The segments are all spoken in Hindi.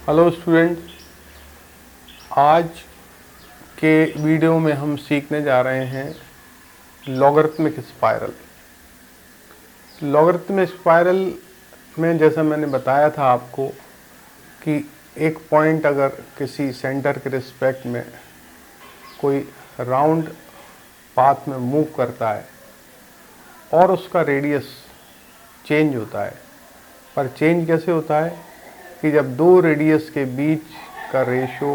हेलो स्टूडेंट, आज के वीडियो में हम सीखने जा रहे हैं लॉगरिथमिक स्पाइरल। लॉगरिथमिक स्पाइरल में जैसा मैंने बताया था आपको कि एक पॉइंट अगर किसी सेंटर के रिस्पेक्ट में कोई राउंड पाथ में मूव करता है और उसका रेडियस चेंज होता है, पर चेंज कैसे होता है कि जब दो रेडियस के बीच का रेशो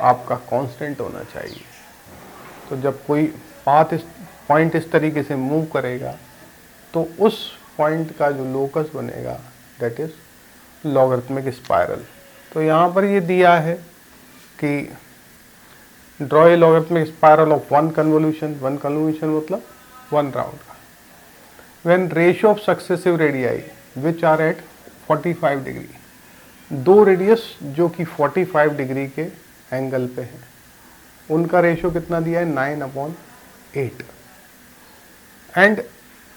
आपका कांस्टेंट होना चाहिए। तो जब कोई पॉइंट इस तरीके से मूव करेगा तो उस पॉइंट का जो लोकस बनेगा दैट इज लॉगरिथमिक स्पाइरल। तो यहाँ पर ये दिया है कि draw a logarithmic spiral of one convolution मतलब वन राउंड का, when ratio of successive radii which are at 45 degree, दो रेडियस जो कि 45 डिग्री के एंगल पे है, उनका रेशियो कितना दिया है 9/8 and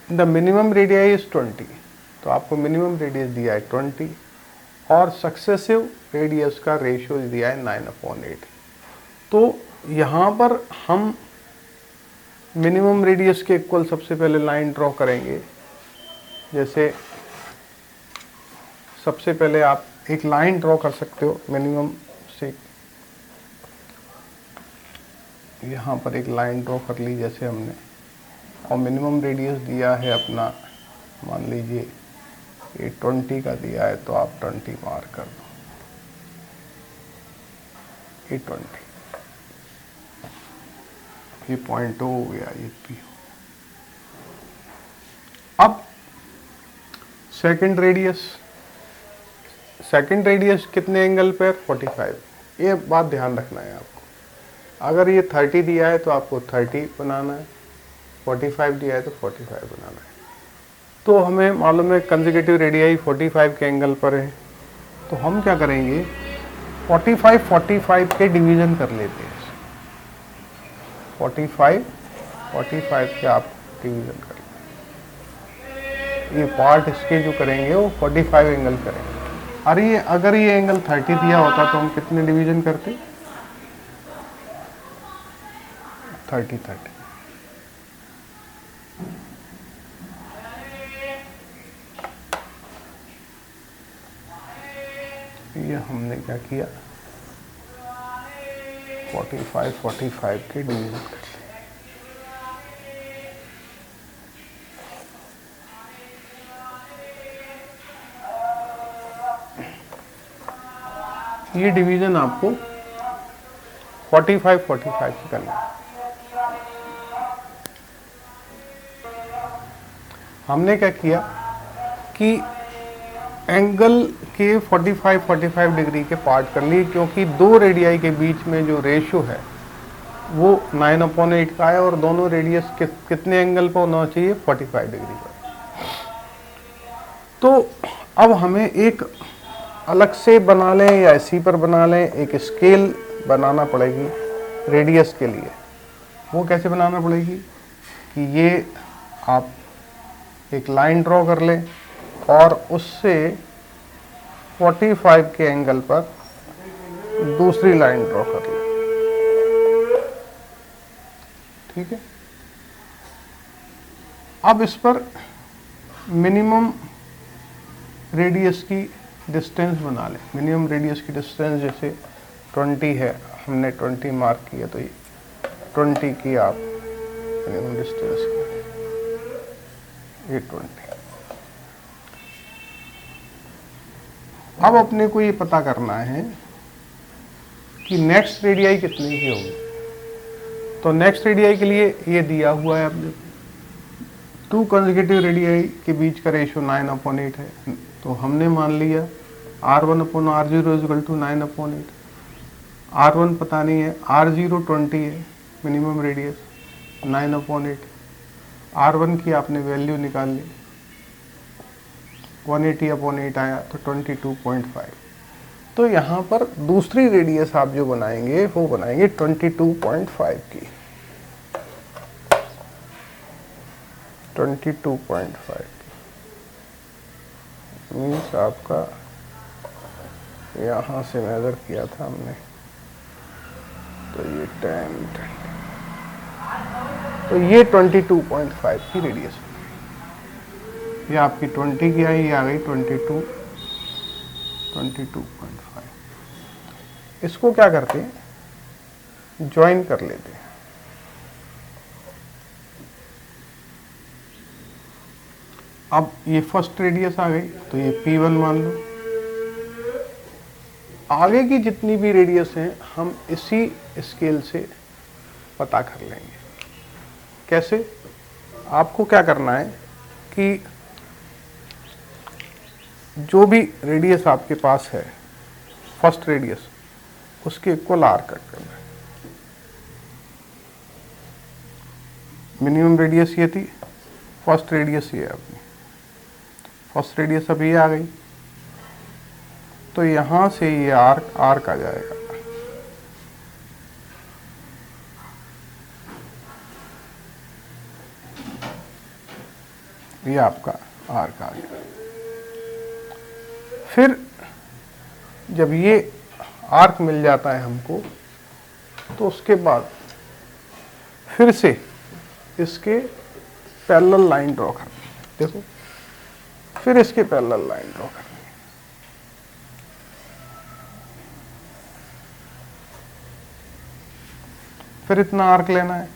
the minimum radii is 20। तो आपको मिनिमम रेडियस दिया है 20 और सक्सेसिव रेडियस का रेशियो दिया है 9/8। तो यहाँ पर हम मिनिमम रेडियस के इक्वल सबसे पहले लाइन ड्रॉ करेंगे। जैसे सबसे पहले आप एक लाइन ड्रॉ कर सकते हो मिनिमम से, यहाँ पर एक लाइन ड्रॉ कर ली जैसे हमने, और मिनिमम रेडियस दिया है अपना, मान लीजिए ये 20 का दिया है तो आप 20 मार्क कर दो, ये 20, ये पॉइंट हो गया, ये पी हो। अब सेकंड रेडियस कितने एंगल पर 45, ये बात ध्यान रखना है आपको। अगर ये 30 दिया है तो आपको 30 बनाना है, 45 दिया है तो 45 बनाना है। तो हमें मालूम है कंसेक्यूटिव रेडियाई 45 के एंगल पर है, तो हम क्या करेंगे 45 के डिवीजन कर लेते हैं। 45 के आप डिवीजन कर लेते, ये पार्ट इसके जो करेंगे वो 45 एंगल करेंगे। अगर ये एंगल 30 दिया होता तो हम कितने डिवीजन करते, 30। ये हमने क्या किया 45 के डिवीजन कर लिए। ये डिवीजन आपको 45 से करना है। हमने क्या किया कि एंगल के 45 डिग्री के पार्ट कर लिए, क्योंकि दो रेडियाई के बीच में जो रेशियो है वो 9/8 का है और दोनों रेडियस कितने एंगल पर होना चाहिए 45 डिग्री पर। तो अब हमें एक अलग से बना लें या इसी पर बना लें, एक स्केल बनाना पड़ेगी रेडियस के लिए। वो कैसे बनाना पड़ेगी कि ये आप एक लाइन ड्रॉ कर लें और उससे 45 के एंगल पर दूसरी लाइन ड्रॉ कर लें, ठीक है। अब इस पर मिनिमम रेडियस की डिस्टेंस बना लें। मिनिमम रेडियस की डिस्टेंस जैसे 20 है, हमने 20 मार्क किया, तो ये 20 की आप मिनिमम डिस्टेंस करें, ये 20। अब अपने को ये पता करना है कि नेक्स्ट रेडियाई कितने की होगी। तो नेक्स्ट रेडियाई के लिए ये दिया हुआ है अपने, टू कंसेक्यूटिव रेडियाई के बीच का रेशियो 9/8 है। तो हमने मान लिया R1/R0 = 9/8। R1 पता नहीं है, R0 20 है मिनिमम रेडियस, 9/8। R1 की आपने वैल्यू निकाल ली, 180/8 आया तो 22.5। तो यहाँ पर दूसरी रेडियस आप जो बनाएंगे वो बनाएंगे 22.5 की, 22.5 मीन्स आपका यहाँ से मेजर किया था हमने, तो ये 10, तो ये 22.5 की रेडियस, ये आपकी 20 की आई, ये आ गई 22.5। इसको क्या करते हैं, ज्वाइन कर लेते हैं। अब ये फर्स्ट रेडियस आ गई, तो ये P1 मान लो। आगे की जितनी भी रेडियस हैं हम इसी स्केल से पता कर लेंगे। कैसे? आपको क्या करना है कि जो भी रेडियस आपके पास है, फर्स्ट रेडियस, उसके इक्वल आर कट करना है। मिनिमम रेडियस ये थी, फर्स्ट रेडियस ये अपनी, फर्स्ट रेडियस अब ये आ गई, तो यहां से ये आर्क आ जाएगा। ये आपका आर्क आ गया। फिर जब ये आर्क मिल जाता है हमको, तो उसके बाद फिर से इसके पैरेलल लाइन ड्रॉ करनी है। देखो, फिर इसके पैरेलल लाइन ड्रॉ करनी है। फिर इतना आर्क लेना है,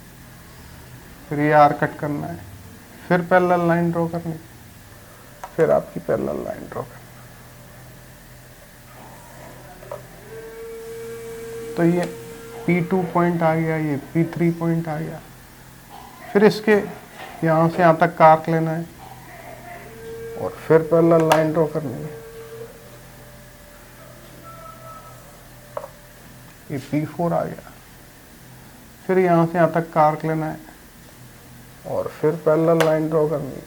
फिर ये आर्क कट करना है, फिर पैरेलल लाइन ड्रॉ करनी है, फिर आपकी पैरेलल लाइन ड्रॉ करनी है। तो ये P2 पॉइंट आ गया, ये P3 पॉइंट आ गया। फिर इसके यहाँ से यहाँ तक का आर्क लेना है और फिर पैरेलल लाइन ड्रॉ करनी है। ये P4 आ गया। फिर यहाँ से यहाँ तक का आर्क लेना है और फिर पैरेलल लाइन ड्रॉ करनी है।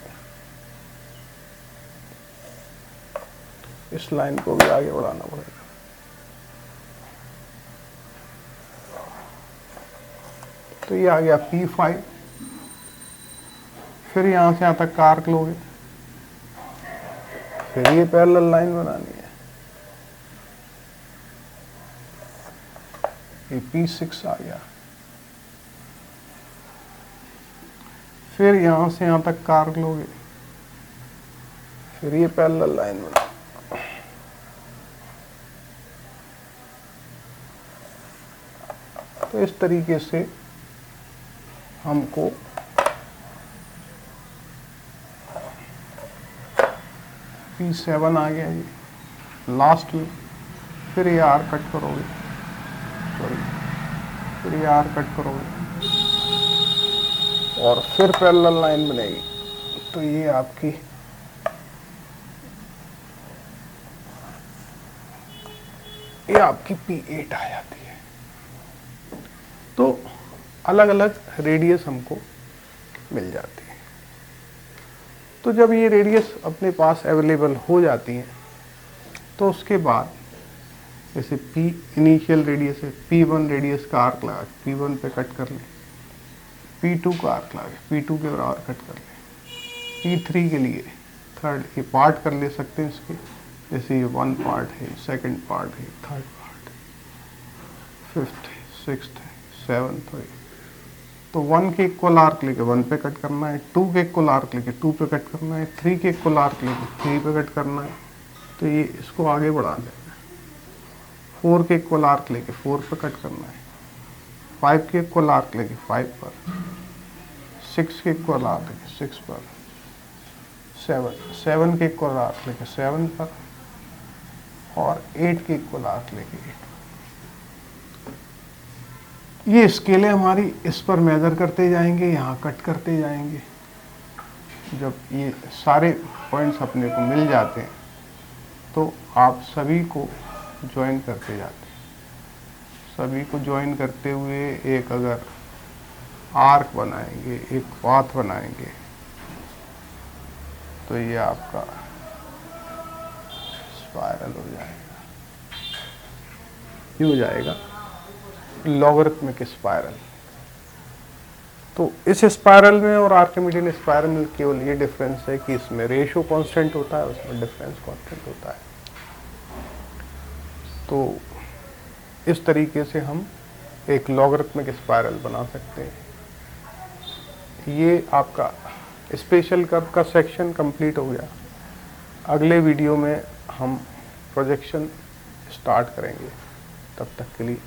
इस लाइन को भी आगे बढ़ाना पड़ेगा। तो ये आ गया P5। फिर यहाँ से यहाँ तक का आर्क लोगे, फिर ये पैरेलल लाइन बनानी है। ये P6 आ गया। फिर यहाँ से यहाँ तक का आर्क लोगे, फिर ये पैरेलल लाइन बना। तो इस तरीके से हमको P7 आ गया ये लास्ट में। फिर ये आर कट करोगे, सॉरी, फिर ये आर कट करोगे और फिर पैरेलल लाइन बनेगी। तो ये आपकी P8 आ जाती है। तो अलग अलग रेडियस हमको मिल जाती है। तो जब ये रेडियस अपने पास अवेलेबल हो जाती हैं, तो उसके बाद जैसे P इनिशियल रेडियस है, P1 रेडियस का आर्क लगा, P1 पे कट कर लें, P2 का आर्क लगा, P2 के बराबर कट कर लें, P3 के लिए थर्ड ये पार्ट कर ले सकते हैं इसके, जैसे ये 1 पार्ट है, सेकंड पार्ट है, थर्ड पार्ट, फिफ्थ है, सिक्स्थ है, सेवन्थ है। तो 1 के इक्वल आर्क लेके 1 पे कट करना है, 2 के इक्वल आर्क लेके 2 पे कट करना है, 3 के इक्वल आर्क लेके 3 पे कट करना है। तो ये इसको आगे बढ़ा देना है। 4 के इक्वल आर्क लेके 4 पे कट करना है, 5 के इक्वल आर्क लेके 5 पर, 6 के इक्वल आर्क लेके 6 पर, 7 के इक्वल आर्क लेके 7 पर और 8 के इक्वल आर्क लेके 8। ये स्केलें हमारी इस पर मेजर करते जाएंगे, यहाँ कट करते जाएंगे। जब ये सारे पॉइंट्स अपने को मिल जाते हैं, तो आप सभी को ज्वाइन करते जाते हैं। सभी को ज्वाइन करते हुए एक अगर आर्क बनाएंगे, एक पाथ बनाएंगे, तो ये आपका स्पाइरल हो जाएगा। ये हो जाएगा लॉगरिथमिक स्पाइरल। तो इस स्पाइरल में और आर्किमिडियन स्पाइरल में केवल ये डिफरेंस है कि इसमें रेशियो कांस्टेंट होता है, उसमें डिफरेंस कांस्टेंट होता है। तो इस तरीके से हम एक लॉगरिथमिक स्पाइरल बना सकते हैं। ये आपका स्पेशल कर्व का सेक्शन कंप्लीट हो गया। अगले वीडियो में हम प्रोजेक्शन स्टार्ट करेंगे। तब तक के लिए